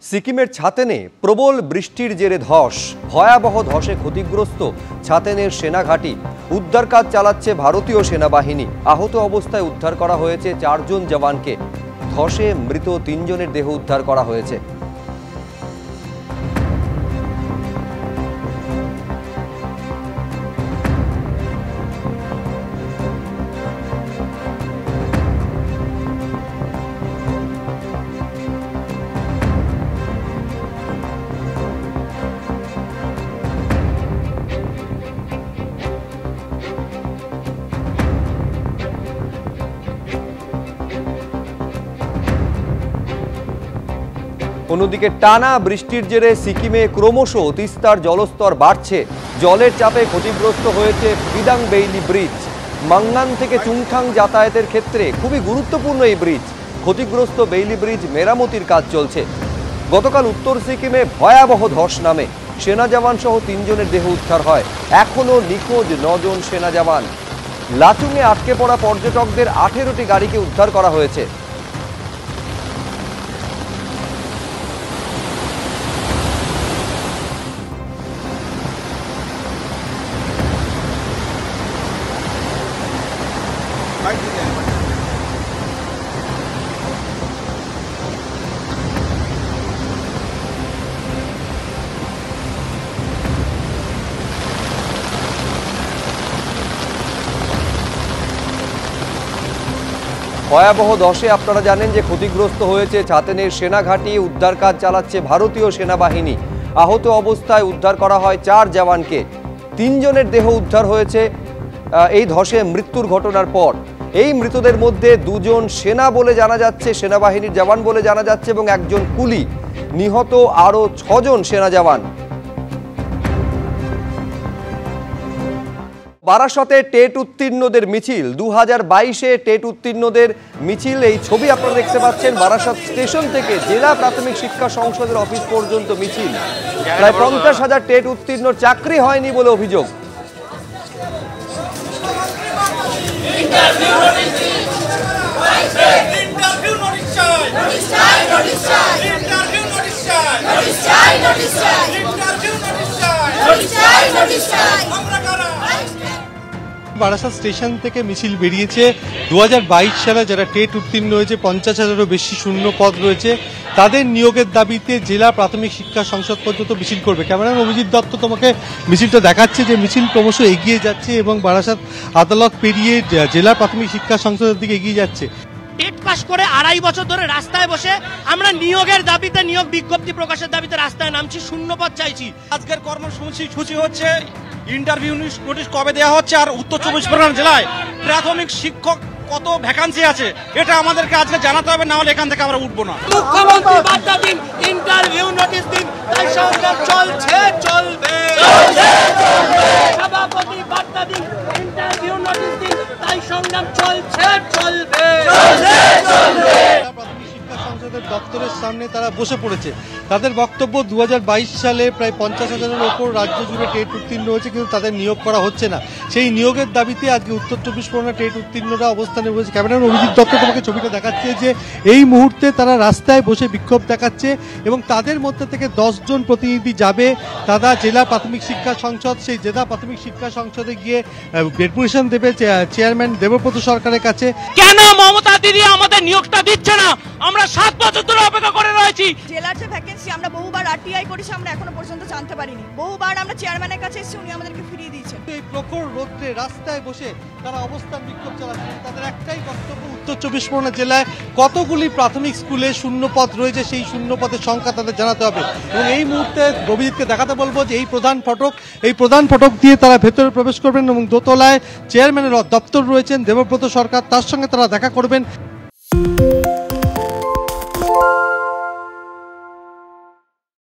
সিকিমের ছাতেনে প্রবল বৃষ্টির জেরে ধস, ভয়াবহ ধসে ক্ষতিগ্রস্ত ছাতেনের সেনাঘাঁটি। উদ্ধার কাজ চালাচ্ছে ভারতীয় সেনাবাহিনী। আহত অবস্থায় উদ্ধার করা হয়েছে 4 জন জওয়ানকে। ধসে মৃত 3 জনের দেহ উদ্ধার করা হয়েছে। অন্যদিকে টানা বৃষ্টির জেরে সিকিমে ক্রমশ তিস্তার জলস্তর বাড়ছে। জলের চাপে ক্ষতিগ্রস্ত হয়েছে পিদাং বেইলি ব্রিজ। মাঙ্গান থেকে চুংথাং যাতায়াতের ক্ষেত্রে খুবই গুরুত্বপূর্ণ এই ব্রিজ। ক্ষতিগ্রস্ত বেইলি ব্রিজ মেরামতির কাজ চলছে। গতকাল উত্তর সিকিমে ভয়াবহ ধস নামে। সেনা জওয়ান সহ 3 জনের দেহ উদ্ধার হয়। এখনও নিখোঁজ 9 জন সেনা জওয়ান। লাচুংয়ে আটকে পড়া পর্যটকদের 18টি গাড়িকে উদ্ধার করা হয়েছে। ভয়াবহ ধসে আপনারা জানেন যে ক্ষতিগ্রস্ত হয়েছে ছাতেনের সেনাঘাঁটি। উদ্ধার কাজ চালাচ্ছে ভারতীয় সেনাবাহিনী। আহত অবস্থায় উদ্ধার করা হয় 4 জওয়ানকে। 3 জনের দেহ উদ্ধার হয়েছে এই ধসে মৃত্যুর ঘটনার পর। এই মৃতদের মধ্যে 2 জন সেনা বলে জানা যাচ্ছে, সেনাবাহিনীর জওয়ান বলে জানা যাচ্ছে, এবং 1 জন কুলি। নিহত আরও 6 জন সেনা জওয়ান। বারাসতে টেট উত্তীর্ণদের মিছিল, 2022-এ টেট উত্তীর্ণদের মিছিল। এই ছবি আপনারা দেখতে পাচ্ছেন। বারাসত স্টেশন থেকে জেলা প্রাথমিক শিক্ষা সংসদের অফিস পর্যন্ত মিছিল। প্রায় 50,000 টেট উত্তীর্ণ চাকরি হয়নি বলে অভিযোগ। বারাসাত স্টেশন থেকে মিছিল বেরিয়েছে। 2022 সালে যারা টেট উত্তীর্ণ হয়েছে, 50,000-এরও বেশি শূন্য পদ রয়েছে, তাদের নিয়োগের দাবিতে জেলা প্রাথমিক শিক্ষা সংসদ পর্যন্ত মিছিল করবে। ক্যামেরাম্যান অভিজিৎ দত্ত তোমাকে মিছিলটা দেখাচ্ছে যে মিছিল ক্রমশ এগিয়ে যাচ্ছে এবং বারাসাত আদালত পেরিয়ে জেলা প্রাথমিক শিক্ষা সংসদের দিকে এগিয়ে যাচ্ছে। টেট পাস করে 2.5 বছর ধরে রাস্তায় বসে আমরা নিয়োগের দাবিতে, নিয়োগ বিজ্ঞপ্তি প্রকাশের দাবিতে রাস্তায় নামছি, শূন্যপদ চাইছি। আজকের কর্মসূচি হচ্ছে ইন্টারভিউ নোটিশ কবে দেওয়া হচ্ছে, আর উত্তর 24 পরগনা জেলায় প্রাথমিক শিক্ষক কত ভ্যাকান্সি আছে এটা আমাদেরকে আজকে জানাতে হবে, না হলে এখান থেকে আমরা উঠবো না। মুখ্যমন্ত্রী বার্তা দিন, ইন্টারভিউ নোটিশ দিন, তাই সংগ্রাম চলছে, চলবে। সভাপতি বার্তা দিন, ইন্টারভিউ নোটিশ দিন, তাই সংগ্রাম চলছে, চলবে। সংসদের দপ্তরের সামনে তারা বসে পড়েছে। তাদের বক্তব্য 2022 সালে প্রায় 50,000-এর ওপর রাজ্য জুড়ে টেট উত্তীর্ণ হয়েছে, কিন্তু তাদের নিয়োগ করা হচ্ছে না। সেই নিয়োগের দাবিতে আজকে উত্তর 24 পরগনা টেট উত্তীর্ণরা অবস্থানে বসেছে। ক্যামেরাম্যান অভিজিৎ দত্ত তোমাকে ছবিটা দেখাচ্ছে যে এই মুহূর্তে তারা রাস্তায় বসে বিক্ষোভ দেখাচ্ছে এবং তাদের মধ্যে থেকে 10 জন প্রতিনিধি যাবে। তারা জেলা প্রাথমিক শিক্ষা সংসদ, সেই জেলা প্রাথমিক শিক্ষা সংসদে গিয়ে ডেপুটেশন দেবে চেয়ারম্যান দেবব্রত সরকারের কাছে। কেন মমতা দিদি আমাদের নিয়োগটা দিচ্ছে না? আমরা 7 বছর ধরে অপেক্ষা করে রয়েছি। জেলার যে ভ্যাকেন্সি আমরা বহুবার আরটিআই করেছি, আমরা এখনো পর্যন্ত জানতে পারিনি। বহুবার আমরা চেয়ারম্যানের কাছে এসেছি, উনি আমাদেরকে ফিরিয়ে দিয়েছেন। এই প্রখর রোদ্রে রাস্তায় বসে তারা অবস্থান বিক্ষোভ চালাচ্ছেন। তাদের একটাই বক্তব্য, উত্তর 24 পরগনা জেলায় কতগুলি প্রাথমিক স্কুলে শূন্য পদ রয়েছে, সেই শূন্য পদের সংখ্যা তাদের জানাতে হবে। এবং এই মুহূর্তে অভিজিৎকে দেখাতে বলবো যে এই প্রধান ফটক দিয়ে তারা ভেতরে প্রবেশ করবেন এবং দোতলায় চেয়ারম্যানের দপ্তর রয়েছেন দেবব্রত সরকার, তার সঙ্গে তারা দেখা করবেন।